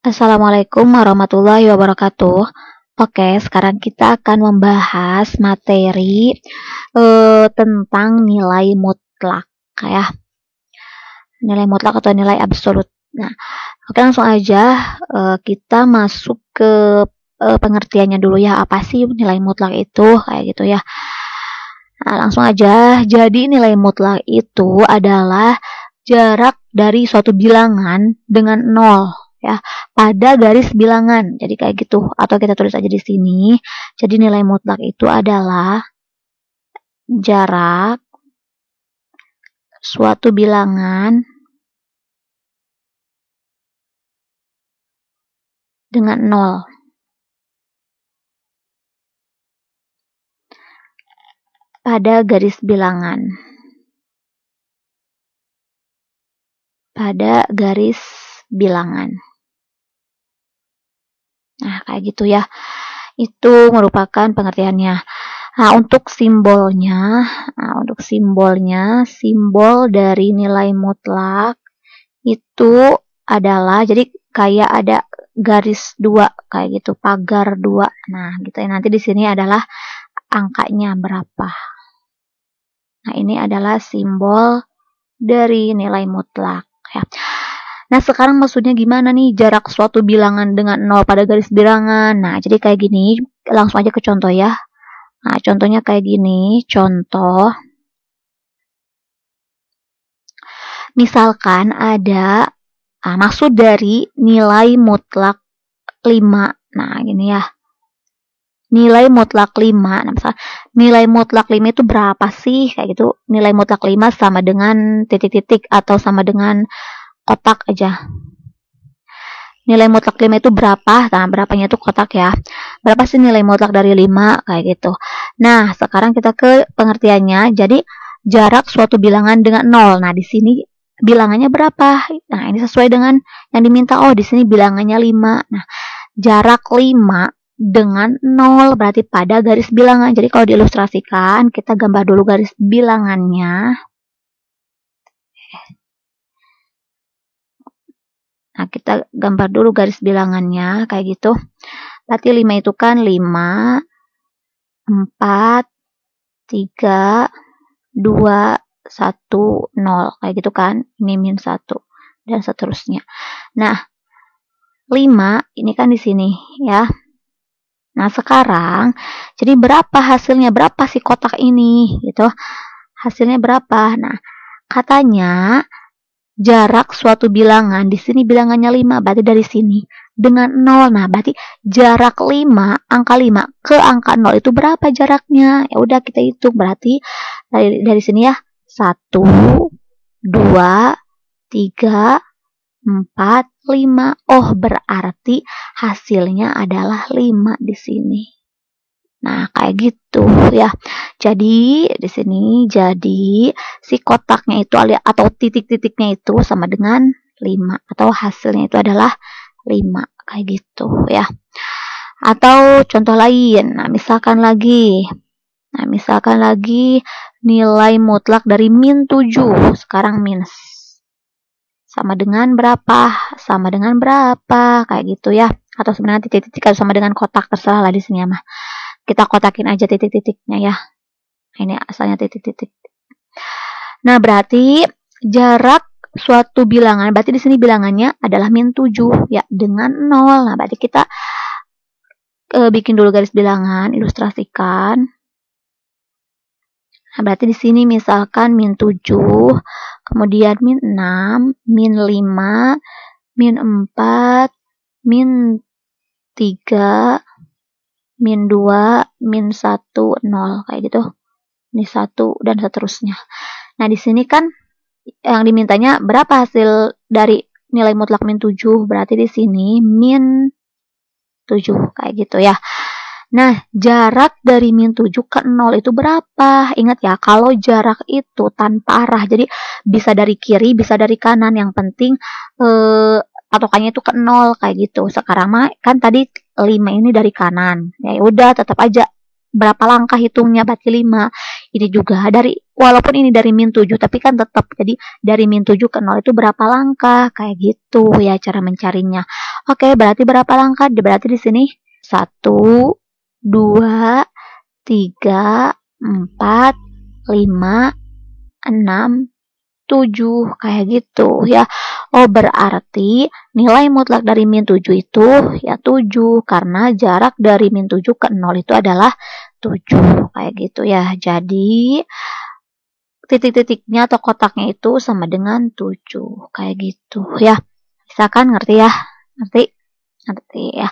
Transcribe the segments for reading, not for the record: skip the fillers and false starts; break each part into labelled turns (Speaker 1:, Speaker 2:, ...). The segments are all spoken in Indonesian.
Speaker 1: Assalamualaikum warahmatullahi wabarakatuh. Oke, sekarang kita akan membahas materi tentang nilai mutlak, ya. Nilai mutlak atau nilai absolut. Nah, oke langsung aja kita masuk ke pengertiannya dulu ya. Apa sih nilai mutlak itu? Kayak gitu ya. Nah, langsung aja. Jadi nilai mutlak itu adalah jarak dari suatu bilangan dengan 0 ya pada garis bilangan. Jadi kayak gitu, atau kita tulis aja di sini. Jadi nilai mutlak itu adalah jarak suatu bilangan dengan 0 pada garis bilangan. Pada garis bilangan. Nah, kayak gitu ya. Itu merupakan pengertiannya. Nah, untuk simbolnya, simbol dari nilai mutlak itu adalah, jadi kayak ada garis 2, kayak gitu, pagar 2. Nah, gitu ya. Nanti di sini adalah angkanya berapa. Nah, ini adalah simbol dari nilai mutlak, ya. Nah, sekarang maksudnya gimana nih jarak suatu bilangan dengan 0 pada garis bilangan? Nah, jadi kayak gini, langsung aja ke contoh ya. Nah, contohnya kayak gini, contoh. Misalkan ada, maksud dari nilai mutlak 5. Nah, gini ya. Nilai mutlak 5. Nah, misalnya nilai mutlak 5 itu berapa sih? Kayak gitu. Nilai mutlak 5 sama dengan titik-titik atau sama dengan kotak aja. Nilai mutlak 5 itu berapa? Nah, berapanya itu kotak ya. Berapa sih nilai mutlak dari 5? Kayak gitu. Nah, sekarang kita ke pengertiannya. Jadi, jarak suatu bilangan dengan 0. Nah, di sini bilangannya berapa? Nah, ini sesuai dengan yang diminta. Oh, di sini bilangannya 5. Nah, jarak 5 dengan 0 berarti pada garis bilangan. Jadi, kalau diilustrasikan, kita gambar dulu garis bilangannya. Nah, kita gambar dulu garis bilangannya, kayak gitu. Berarti 5 itu kan 5, 4, 3, 2, 1, 0. Kayak gitu kan. Ini min 1. Dan seterusnya. Nah, 5 ini kan di sini ya. Nah, sekarang, jadi berapa hasilnya? Berapa sih kotak ini? Gitu. Hasilnya berapa? Nah, katanya jarak suatu bilangan, di sini bilangannya 5, berarti dari sini dengan 0. Nah, berarti jarak 5, angka 5 ke angka 0 itu berapa jaraknya? Ya udah kita hitung, berarti dari sini ya 1, 2, 3, 4, 5. Oh, berarti hasilnya adalah 5 di sini. Nah, kayak gitu ya. Jadi, di sini jadi si kotaknya itu atau titik-titiknya itu sama dengan 5 atau hasilnya itu adalah 5. Kayak gitu ya. Atau contoh lain. Nah, misalkan lagi nilai mutlak dari min 7. Sekarang minus. Sama dengan berapa? Sama dengan berapa? Kayak gitu ya. Atau sebenarnya titik-titik atau sama dengan kotak, terserah lah di sini ya mah. Kita kotakin aja titik-titiknya ya. Ini asalnya titik-titik. Nah, berarti jarak suatu bilangan, berarti di sini bilangannya adalah min 7 ya dengan 0. Nah, berarti kita bikin dulu garis bilangan, ilustrasikan. Nah, berarti di sini misalkan min 7, kemudian min 6, min 5, min 4, min 3, min 2, min 1, 0. Kayak gitu. Ini 1 dan seterusnya. Nah, di sini kan yang dimintanya berapa hasil dari nilai mutlak min 7? Berarti di sini min 7. Kayak gitu ya. Nah, jarak dari min 7 ke 0 itu berapa? Ingat ya, kalau jarak itu tanpa arah. Jadi, bisa dari kiri, bisa dari kanan. Yang penting patokannya itu ke 0 kayak gitu. Sekarang mah kan tadi 5 ini dari kanan. Ya udah, tetap aja berapa langkah hitungnya, berarti 5. Ini juga walaupun ini dari min 7, tapi kan tetap jadi dari min 7 ke 0 itu berapa langkah, kayak gitu ya cara mencarinya. Oke, berarti berapa langkah? Berarti di sini 1, 2, 3, 4, 5, 6, 7, kayak gitu ya. Oh, berarti nilai mutlak dari min 7 itu ya 7, karena jarak dari min 7 ke 0 itu adalah 7, kayak gitu ya. Jadi titik-titiknya atau kotaknya itu sama dengan 7, kayak gitu ya. Bisa kan, ngerti ya? Ngerti ya.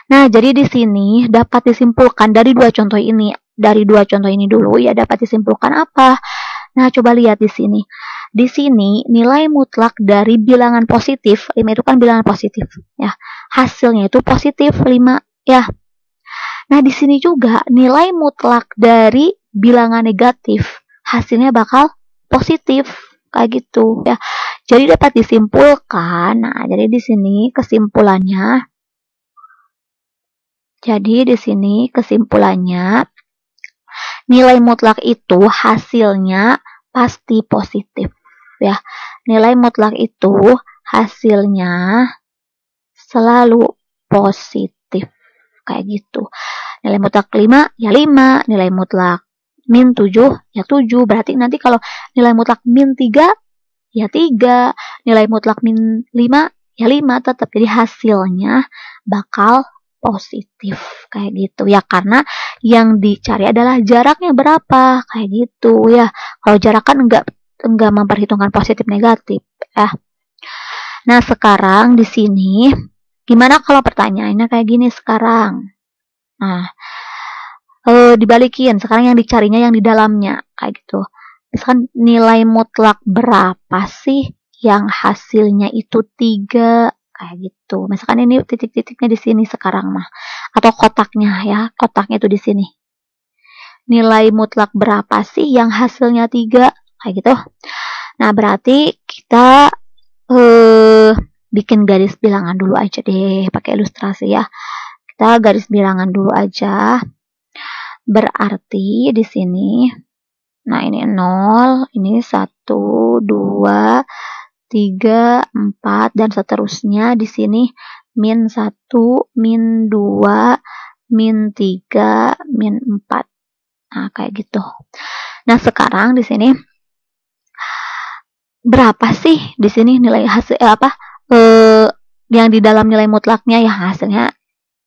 Speaker 1: Nah, jadi di sini dapat disimpulkan dari dua contoh ini. Dari dua contoh ini dulu ya dapat disimpulkan apa? Nah, coba lihat di sini. Di sini nilai mutlak dari bilangan positif, 5 itu kan bilangan positif ya. Hasilnya itu positif 5 ya. Nah, di sini juga nilai mutlak dari bilangan negatif, hasilnya bakal positif kayak gitu ya. Jadi dapat disimpulkan. Nah, jadi di sini kesimpulannya nilai mutlak itu hasilnya pasti positif ya. Nilai mutlak itu hasilnya selalu positif kayak gitu. Nilai mutlak 5 ya 5, nilai mutlak min 7 ya 7. Berarti nanti kalau nilai mutlak min 3 ya 3, nilai mutlak min 5 ya 5 tetap. Jadi hasilnya bakal positif kayak gitu ya, karena yang dicari adalah jaraknya berapa kayak gitu ya. Kalau jarak kan enggak memperhitungkan positif negatif ya. Nah, sekarang di sini gimana kalau pertanyaannya kayak gini sekarang? Nah, dibalikin, sekarang yang dicarinya yang di dalamnya kayak gitu. Misalkan nilai mutlak berapa sih yang hasilnya itu 3 kayak gitu. Misalkan ini titik-titiknya di sini sekarang mah, atau kotaknya ya, kotaknya itu di sini. Nilai mutlak berapa sih yang hasilnya 3 kayak gitu. Nah, berarti kita bikin garis bilangan dulu aja deh, pakai ilustrasi ya. Kita garis bilangan dulu aja. Berarti di sini, nah ini 0, ini 1, 2, 3, 4, dan seterusnya. Di sini min 1, min 2, min 3, min 4. Nah, kayak gitu. Nah, sekarang di sini berapa sih di sini nilai hasil yang di dalam nilai mutlaknya ya, hasilnya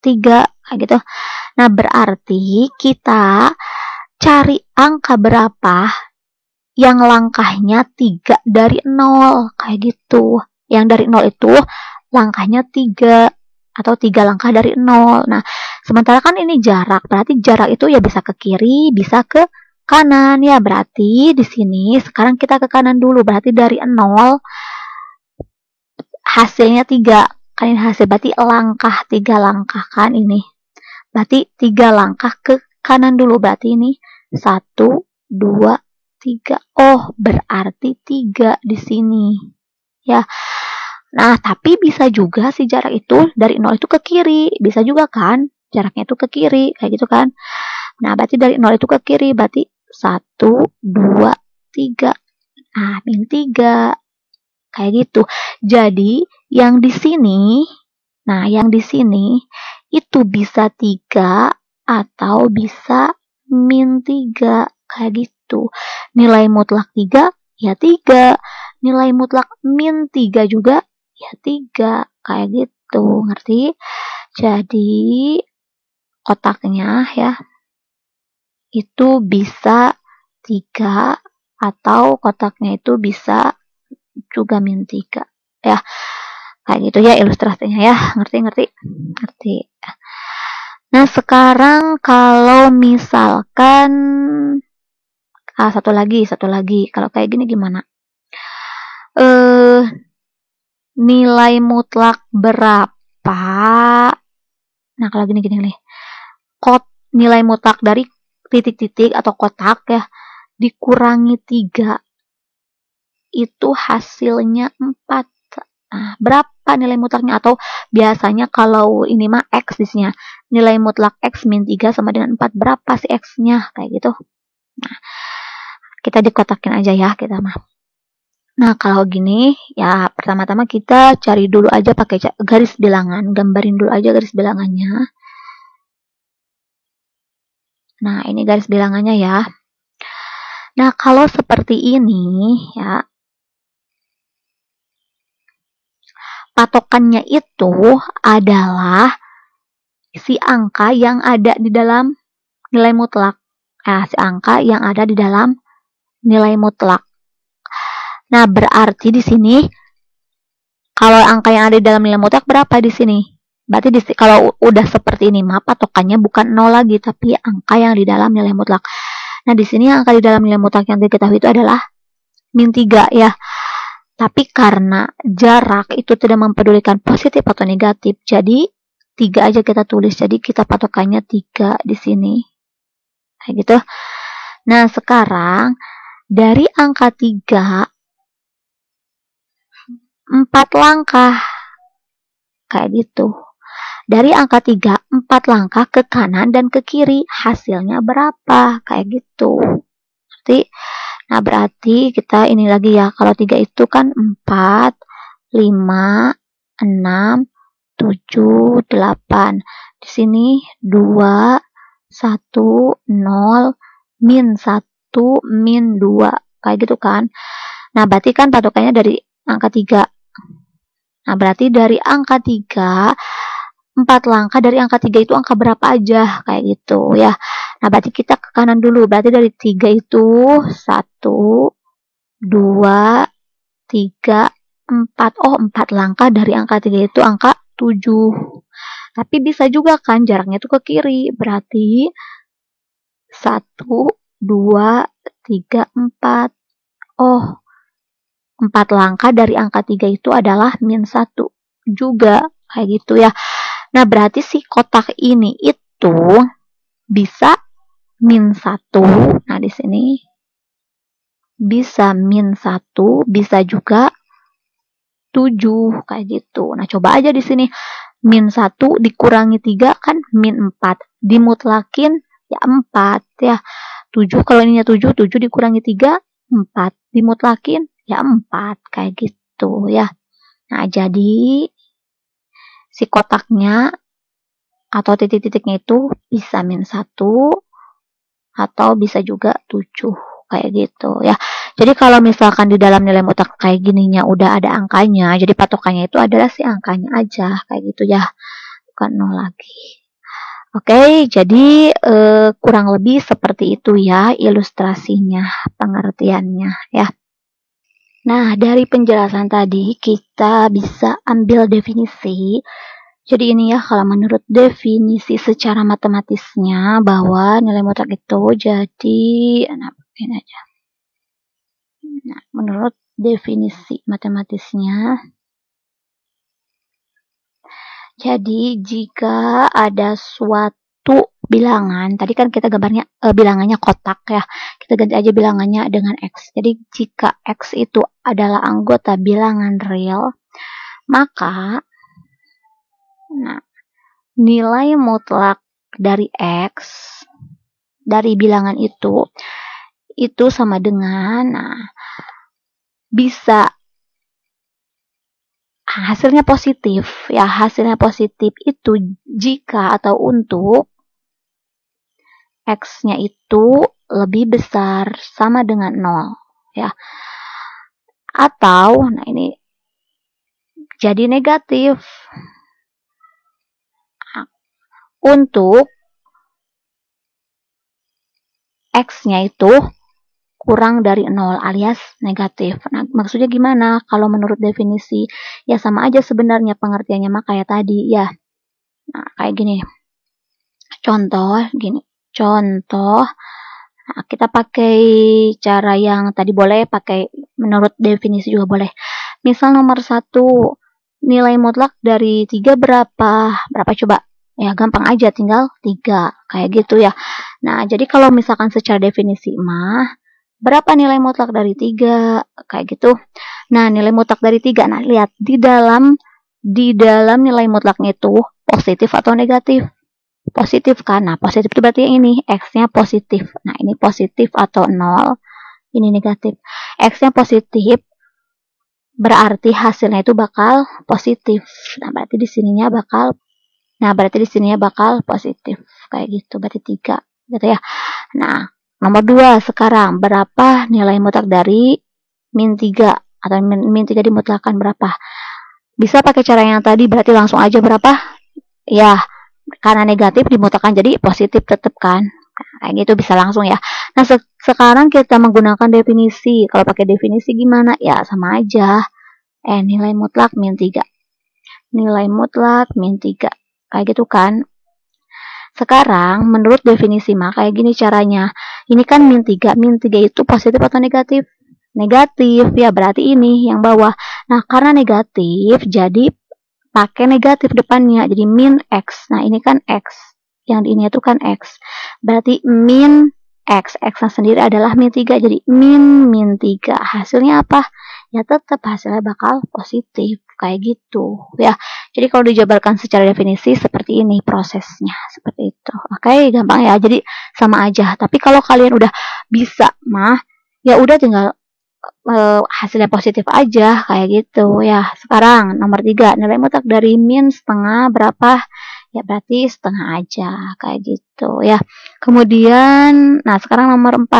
Speaker 1: 3 kayak gitu. Nah, berarti kita cari angka berapa yang langkahnya 3 dari 0 kayak gitu. Yang dari 0 itu langkahnya 3 atau 3 langkah dari 0. Nah, sementara kan ini jarak, berarti jarak itu ya bisa ke kiri, bisa ke kanan ya. Berarti di sini sekarang kita ke kanan dulu. Berarti dari 0 hasilnya 3. Kan ini hasil, berarti langkah 3 langkah kan ini. Berarti 3 langkah ke kanan dulu. Berarti ini 1, 2, 3. Oh, berarti 3 di sini. Ya. Nah, tapi bisa juga si jarak itu dari 0 itu ke kiri. Bisa juga kan? Jaraknya itu ke kiri. Kayak gitu kan? Nah, berarti dari 0 itu ke kiri. Berarti 1, 2, 3. Nah, min 3. Kayak gitu. Jadi, yang di sini, itu bisa 3 atau bisa min 3. Kayak gitu. Nilai mutlak 3, ya 3. Nilai mutlak min 3 juga, ya 3. Kayak gitu. Ngerti? Jadi, kotaknya ya, itu bisa 3 atau kotaknya itu bisa juga min 3 ya. Kayak gitu ya ilustrasinya ya. Ngerti. Nah, sekarang kalau misalkan satu lagi kalau kayak gini gimana? Nilai mutlak berapa? Nah, kalau gini nih. Nilai mutlak dari titik-titik atau kotak ya dikurangi 3 itu hasilnya 4. Nah, berapa nilai mutlaknya? Atau biasanya kalau ini mah X di sini, nilai mutlak X min 3 sama dengan 4. Berapa sih X-nya? Kayak gitu. Nah, kita dikotakin aja ya kita mah. Nah, kalau gini, ya pertama-tama kita cari dulu aja pakai garis bilangan. Gambarin dulu aja garis bilangannya. Nah, ini garis bilangannya ya. Nah, kalau seperti ini, ya, patokannya itu adalah si angka yang ada di dalam nilai mutlak. Si angka yang ada di dalam nilai mutlak. Nah, berarti di sini kalau angka yang ada di dalam nilai mutlak berapa di sini? Berarti kalau udah seperti ini, patokannya bukan 0 lagi, tapi angka yang di dalam nilai mutlak. Nah, di sini angka di dalam nilai mutlak yang diketahui itu adalah min 3 ya. Tapi karena jarak itu tidak mempedulikan positif atau negatif, jadi 3 aja kita tulis. Jadi kita patokannya 3 di sini. Kayak gitu. Nah, sekarang dari angka 3 4 langkah. Kayak gitu. Dari angka 3, 4 langkah ke kanan dan ke kiri. Hasilnya berapa? Kayak gitu. Berarti kita ini lagi ya. Kalau 3 itu kan 4, 5, 6, 7, 8. Di sini 2, 1, 0, min 1, min 2. Kayak gitu kan. Nah, berarti kan patokannya dari angka 3. Nah, berarti dari angka 3, 4 langkah dari angka 3 itu angka berapa aja, kayak gitu ya. Nah, berarti kita ke kanan dulu. Berarti dari 3 itu 1, 2, 3, 4. Oh, 4 langkah dari angka 3 itu angka 7. Tapi bisa juga kan jaraknya itu ke kiri. Berarti 1, 2, 3, 4. Oh, 4 langkah dari angka 3 itu adalah min 1 juga. Kayak gitu ya. Nah, berarti si kotak ini itu bisa min 1. Nah, di sini bisa min 1, bisa juga 7. Kayak gitu. Nah, coba aja di sini. Min 1 dikurangi 3 kan min 4. Dimutlakin ya 4 ya. 7 kalau ininya 7, 7 dikurangi 3, 4. Dimutlakin ya 4, kayak gitu ya. Nah, jadi si kotaknya atau titik-titiknya itu bisa min 1 atau bisa juga 7, kayak gitu ya. Jadi kalau misalkan di dalam nilai mutlak kayak gininya udah ada angkanya, jadi patokannya itu adalah si angkanya aja, kayak gitu ya. Bukan 0 lagi. Oke, jadi kurang lebih seperti itu ya ilustrasinya, pengertiannya ya. Nah, dari penjelasan tadi kita bisa ambil definisi. Jadi ini ya, kalau menurut definisi secara matematisnya bahwa nilai mutlak itu jadi, ini aja. Nah, menurut definisi matematisnya, jadi jika ada suatu bilangan, tadi kan kita gambarnya bilangannya kotak ya, kita ganti aja bilangannya dengan X. Jadi jika X itu adalah anggota bilangan real, maka nilai mutlak dari X dari bilangan itu sama dengan bisa hasilnya positif ya. Hasilnya positif itu jika atau untuk X-nya itu lebih besar sama dengan 0 ya. Atau ini jadi negatif untuk X-nya itu kurang dari 0 alias negatif. Nah, maksudnya gimana? Kalau menurut definisi, ya sama aja sebenarnya pengertiannya mah kayak tadi ya. Nah, kayak gini. Contoh, nah, kita pakai cara yang tadi boleh, pakai menurut definisi juga boleh. Misal nomor 1, nilai mutlak dari 3 berapa? Berapa coba? Ya, gampang aja, tinggal 3. Kayak gitu ya. Nah, jadi kalau misalkan secara definisi mah, berapa nilai mutlak dari 3? Kayak gitu. Nah, nilai mutlak dari 3. Nah, lihat di dalam nilai mutlaknya itu positif atau negatif? Positif kan? Nah, positif itu berarti ini X-nya positif. Nah, ini positif atau 0. Ini negatif. X-nya positif, berarti hasilnya itu bakal positif. Nah, berarti di sininya bakal positif. Kayak gitu, berarti 3. Gitu ya. Nah, nomor 2 sekarang. Berapa nilai mutlak dari min 3? Atau min 3 dimutlakan berapa? Bisa pakai cara yang tadi, berarti langsung aja berapa? Ya, karena negatif dimutlakan jadi positif tetap kan. Kayak gitu bisa langsung ya. Nah, sekarang kita menggunakan definisi. Kalau pakai definisi gimana? Ya, sama aja. Nilai mutlak min 3. Nilai mutlak min 3. Kayak gitu kan. Sekarang, menurut definisi mah kayak gini caranya. Ini kan min 3. Min 3 itu positif atau negatif? Negatif. Ya, berarti ini yang bawah. Nah, karena negatif, jadi pakai negatif depannya. Jadi min X. Nah, ini kan X. Yang ini itu kan X. Berarti min X. X-nya sendiri adalah min 3. Jadi min 3. Hasilnya apa? Ya tetap hasilnya bakal positif. Kayak gitu. Ya. Jadi kalau dijabarkan secara definisi seperti ini prosesnya. Seperti itu. Oke, gampang ya. Jadi sama aja. Tapi kalau kalian udah bisa mah, ya udah tinggal hasilnya positif aja kayak gitu ya. Sekarang nomor 3, nilai mutlak dari min setengah berapa? Ya berarti setengah aja kayak gitu ya. Kemudian nah sekarang nomor 4.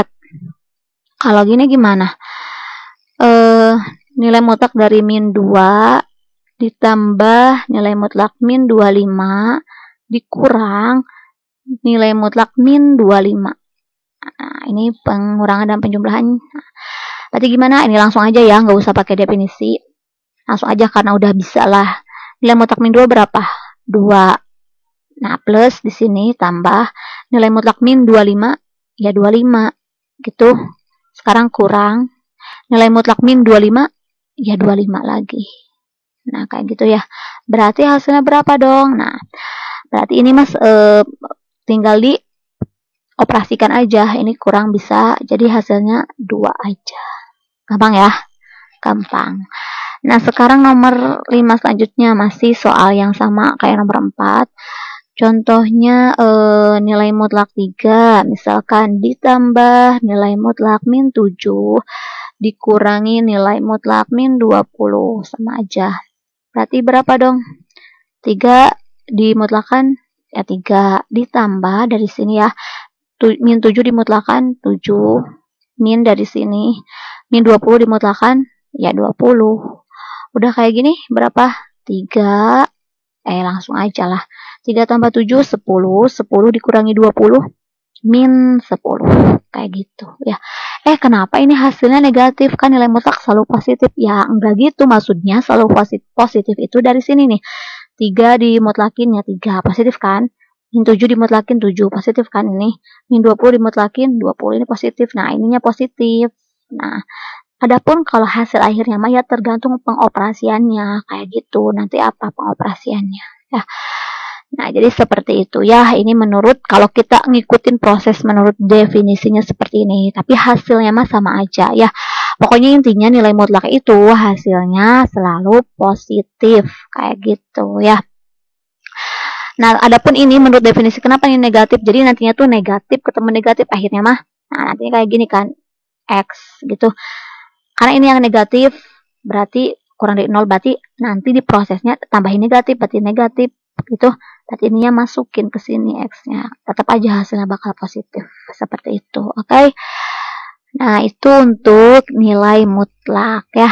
Speaker 1: Kalau gini gimana? Nilai mutlak dari min 2 ditambah nilai mutlak min 25 dikurang nilai mutlak min 25. Nah, ini pengurangan dan penjumlahan. Berarti gimana? Ini langsung aja ya, nggak usah pakai definisi. Langsung aja karena udah bisa lah. Nilai mutlak min 2 berapa? 2. Nah, plus di sini tambah nilai mutlak min 25, ya 25. Gitu. Sekarang kurang nilai mutlak min 25, ya 25 lagi. Nah, kayak gitu ya. Berarti hasilnya berapa dong? Nah, berarti ini Mas tinggal di operasikan aja. Ini kurang bisa. Jadi hasilnya 2 aja. Gampang ya? Gampang. Nah, sekarang nomor 5 selanjutnya masih soal yang sama kayak nomor 4. Contohnya nilai mutlak 3 misalkan ditambah nilai mutlak min 7 dikurangi nilai mutlak min 20 sama aja. Berarti berapa dong? 3 dimutlakan ya 3 ditambah dari sini ya. Min 7 dimutlakan 7. Min dari sini. Min 20 dimutlakan ya 20. Udah kayak gini berapa? 3. Langsung aja lah. 3 tambah 7 10. 10 dikurangi 20 min 10. Kayak gitu ya. Kenapa ini hasilnya negatif? Kan nilai mutlak selalu positif. Ya enggak gitu maksudnya. Selalu positif itu dari sini nih. 3 dimutlakin ya 3 positif kan. Min 7 dimutlakin 7 positif kan ini. Min 20 dimutlakin 20 ini positif. Nah ininya positif. Nah adapun kalau hasil akhirnya mah ya tergantung pengoperasiannya kayak gitu. Nanti apa pengoperasiannya ya. Nah, jadi seperti itu ya. Ini menurut kalau kita ngikutin proses menurut definisinya seperti ini, tapi hasilnya mah sama aja ya. Pokoknya intinya nilai mutlak itu hasilnya selalu positif kayak gitu ya. Nah, adapun ini menurut definisi kenapa ini negatif? Jadi nantinya tuh negatif ketemu negatif akhirnya mah. Nah, nantinya kayak gini kan. X gitu. Karena ini yang negatif berarti kurang dari 0 berarti nanti di prosesnya tambahin negatif berarti negatif gitu. Berarti ininya masukin ke sini X-nya. Tetap aja hasilnya bakal positif. Seperti itu. Oke. Nah, itu untuk nilai mutlak ya.